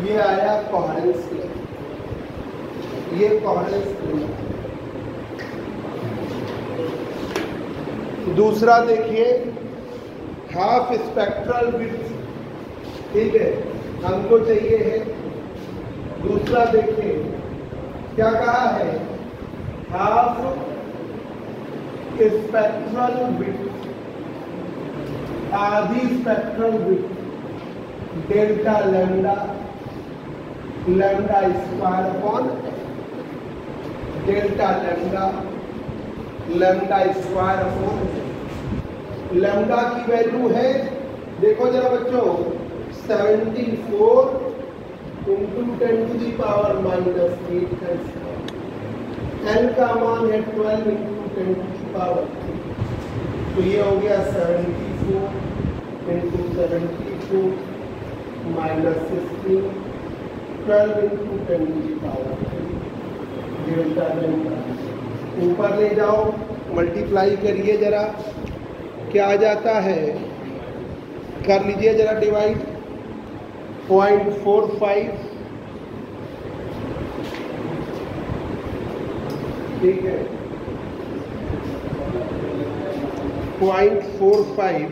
ये आया कोहेरेंस लेंथ, ये कोहेरेंस लेंथ। दूसरा देखिए हाफ स्पेक्ट्रल विड्थ, ठीक है, हमको चाहिए है। दूसरा देखिए क्या कहा है, हाफ स्पेक्ट्रल विड्थ, आधी spectral width delta lambda square upon delta lambda square upon lambda की वैल्यू है, देखो जरा बच्चों, 74 × 10⁻⁻⁸ एल का मान है 12 × 10⁻, तो ये हो गया 74 × 74 -16 12 × 10⁻³ ऊपर ले जाओ, मल्टीप्लाई करिए जरा, क्या आ जाता है, कर लीजिए जरा डिवाइड, 0.45, ठीक है, 0.45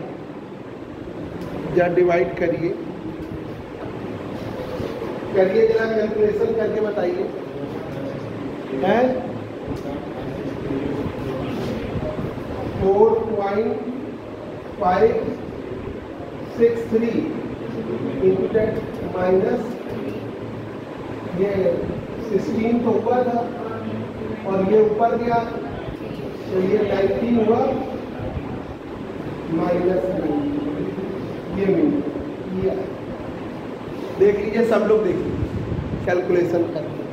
या डिवाइड करिए जरा, कैलकुलेशन करके बताइए, है 4.563 × 10 माइनस ये 16 तो हुआ था और ये ऊपर गया, तो ये 19 हुआ, -9 ये मीटर ये देख लीजिए, सब लोग देख लीजिए कैलकुलेशन करके।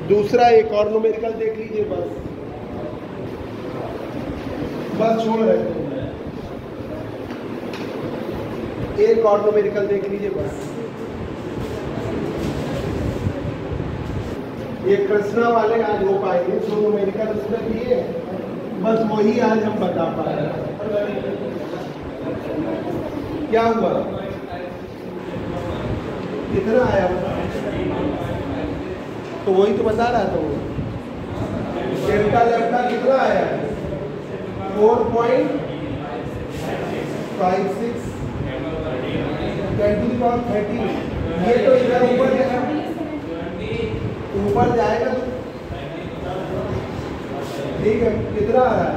दूसरा एक और न्यूमेरिकल देख लीजिए, बस छोड़ रहे हैं। एक और न्यूमेरिकल देख लीजिए बस। ये कृष्णा वाले आज हो पाएंगे, जो न्यूमेरिकल उसमें दिए बस वही आज हम बता पाए। क्या हुआ, कितना आया? तो वही तो बता रहा था वो। डेल्टा लेफ्टा कितना आया? 4.56 10⁻13। ये तो इधर ऊपर जाएगा तो ठीक है। कितना आ रहा है?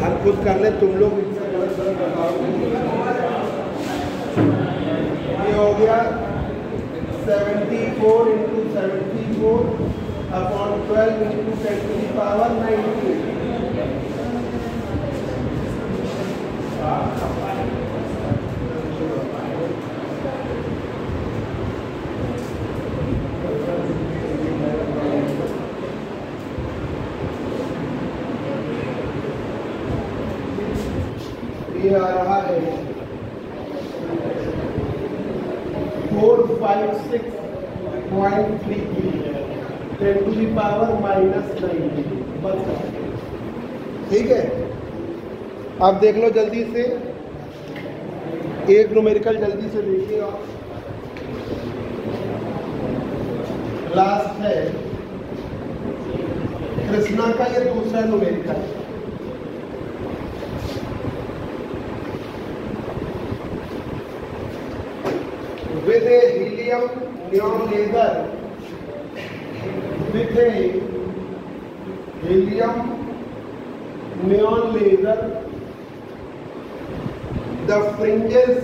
हम खुद कर ले, तुम लोग ये हो गया 74 × 74 अपॉन 12 × 10⁻19। ये आ रहा है 456.33 10⁻−19। बस ठीक है। अब देख लो जल्दी से, एक न्यूमेरिकल जल्दी से देखिए। लास्ट है कृष्णा का ये दूसरा numerical. with a helium neon laser, with a helium neon laser, the fringes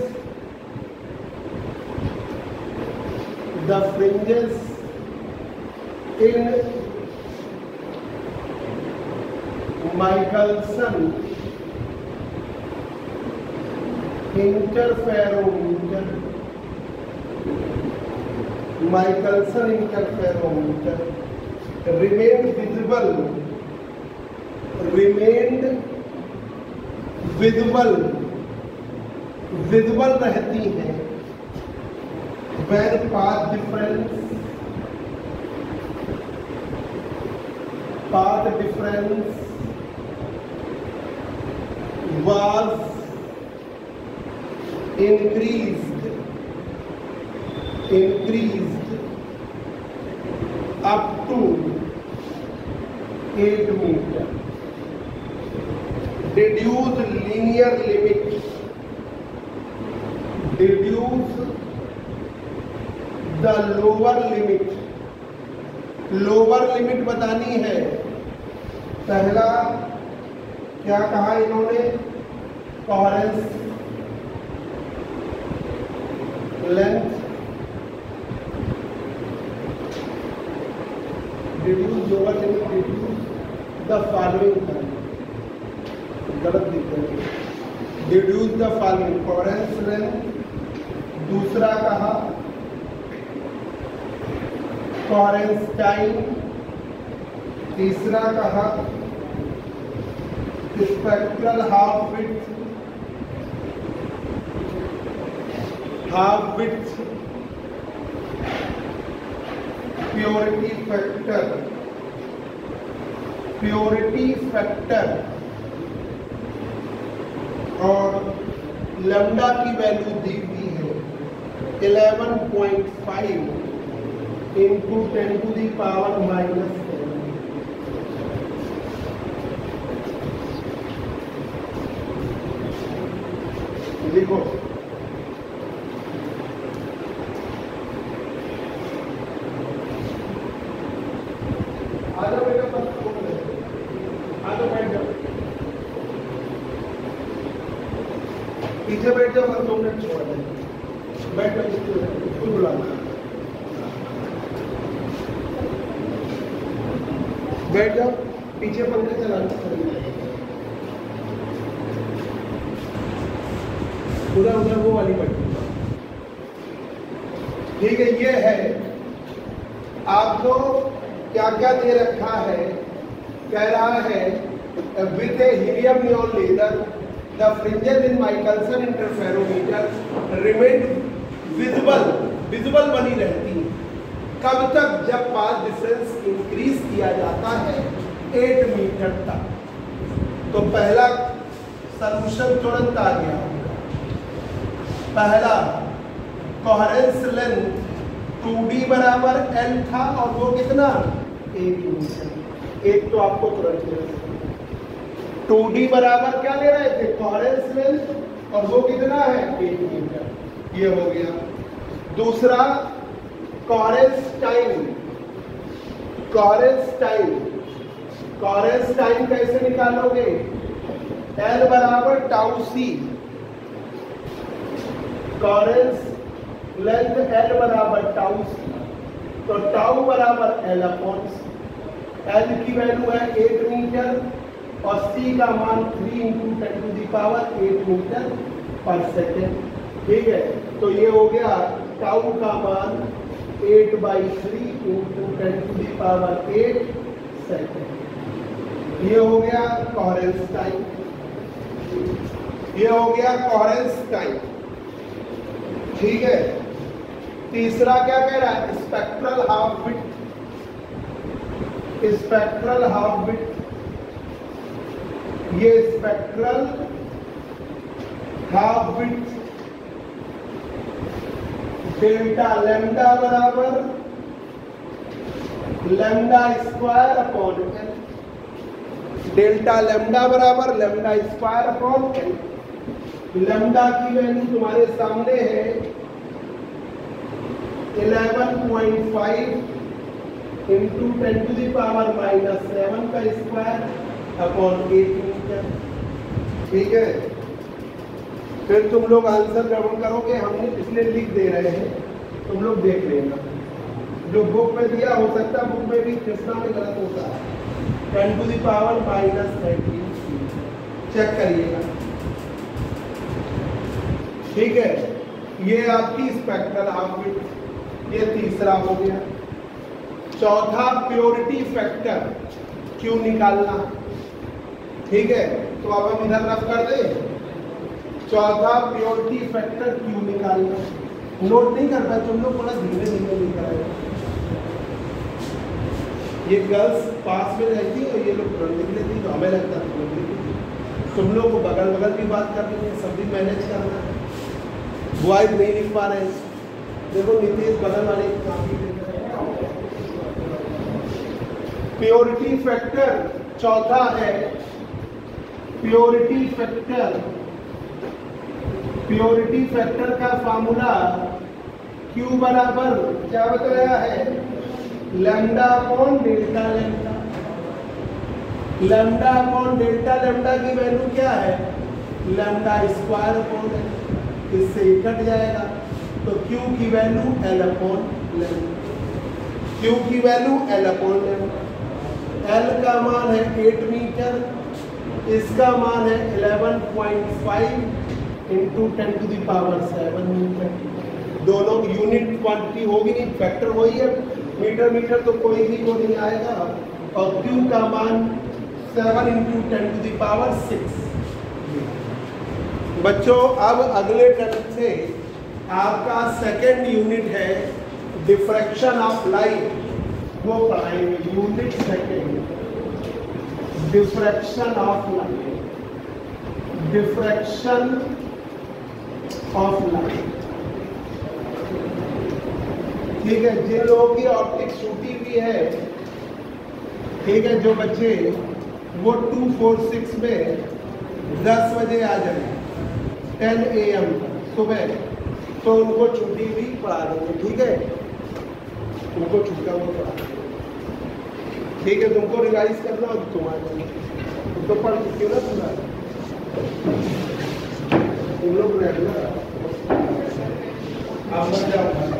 in Michelson interferometer remained visible रहती हैं when path difference was increased up to 8 meter. Deduce linear limit. Deduce the lower limit. Lower limit बतानी है। पहला क्या कहा इन्होंने? Coherence length. Deduce lower limit, deduce the following। गलत लिख रहे हैं। Deduce the following coherence length. दूसरा कहा कोहेरेंस टाइम। तीसरा कहा spectral half width purity factor और लैम्डा की वैल्यू दी हुई है 11.5 × 10⁻−10। लिखो पीछे बैठ जाओ और 2 मिनट छोड़ दें। बैठ जाओ, बुलाना, बैठ जाओ, पीछे पंखे चलाना, उधर उधर वो वाली पट्टी। ठीक है, ये है आपको क्या क्या दे रखा है। कह रहा है with a helium neon laser the fringes in Michelson interferometer remain visible बनी रहती है। कब तक? जब पाथ डिफरेंस इंक्रीज किया जाता है 8 मीटर तक। तो पहला सॉल्यूशन तुरंत आ गया। पहला कोहेरेंस लेंथ 2D बराबर L था और वो कितना 8 मीटर। एक तो आपको तुरंत मिला। 2D बराबर क्या ले रहे थे? कोहेरेंस लेंथ, और वो कितना है 8 मीटर। ये हो गया। दूसरा कोहेरेंस टाइम। कोहेरेंस टाइम कैसे निकालोगे? L बराबर tau C, coherence length L बराबर टाउ C, तो टाउ बराबर L अपॉन C। L की वैल्यू है 8 मीटर और C का मान 3 × 10⁸ मीटर पर सेकेंड। ठीक है, तो ये हो गया टाउ का मान 8/3 × 10⁸ सेकेंड। ये हो गया कोहेरेंस टाइम। ये हो गया कोहेरेंस टाइम। ठीक है, तीसरा क्या कह रहा है? Spectral half bit. Spectral half bit, ये spectral half bit delta lambda बराबर lambda square upon L. Delta lambda बराबर lambda square upon L. Lambda की वैल्यू तुम्हारे सामने है 11.5 × 10⁻⁻7 का स्क्वायर अपॉन 8 मीटर। ठीक है, फिर तुम लोग आंसर गड़बड़ करोगे, हमने इसलिए लिख दे रहे हैं, तुम लोग देख लेना। जो बुक में दिया हो सकता है बुक में भी कृष्णा में गलत होता है। 10⁻⁻13 चेक करिएगा। ठीक है, ये आपकी स्पेक्ट्रल हाफ बिट, ये तीसरा हो गया। चौथा प्योरिटी फैक्टर क्यों निकालना। ठीक है, तो अब हम इधर रफ कर दें। चौथा प्योरिटी फैक्टर क्यों निकालना। नोट नहीं कर पाए तुम लोग, थोड़ा धीरे धीरे निकालेगा। ये गर्ल्स पास में रहती और ये लोग तुरंत लिख लेती, तो हमें लगता है तुम लोग को बगल बगल भी बात करनी है, सब भी मैनेज करना है। बॉयज नहीं लिख पा रहे हैं, देखो नीतीश बगल वाले काफी। प्योरिटी फैक्टर चौथा है प्योरिटी फैक्टर। प्योरिटी फैक्टर का फार्मूला Q बराबर क्या बताया है? Lambda upon delta lambda. Lambda upon delta lambda की वैल्यू क्या है? लैम्डा स्क्वायर अपॉन, इससे ही कट जाएगा। तो Q की value L upon lambda. Q की value L upon lambda. L का मान है 8 मीटर, इसका मान है 11.5 × 10⁻⁷ मीटर। दोनों यूनिट क्वांटिटी होगी नहीं, फैक्टर वही है। मीटर मीटर तो कोई भी को नहीं आएगा। और Q का मान 7 × 10⁻6। बच्चों अब अगले टर्म से आपका सेकेंड यूनिट है डिफ्रैक्शन ऑफ लाइट, वो पढ़ाएंगे। Unit second diffraction of light. Diffraction of light. ठीक है, जिन लोगों की ऑप्टिक्स छूटी हुई है, ठीक है, जो बच्चे वो 246 में 10 बजे आ जाए 10 AM सुबह, तो उनको छुट्टी भी पढ़ा देंगे। ठीक है, उनको छूटा हुआ पढ़ा देंगे। ठीक है, तुमको रिवाइज करना और तुम आ जाएंगे, तुम तो पढ़ चुके हो ना पूरा। तुम लोग रेगुलर आप मत जाओ।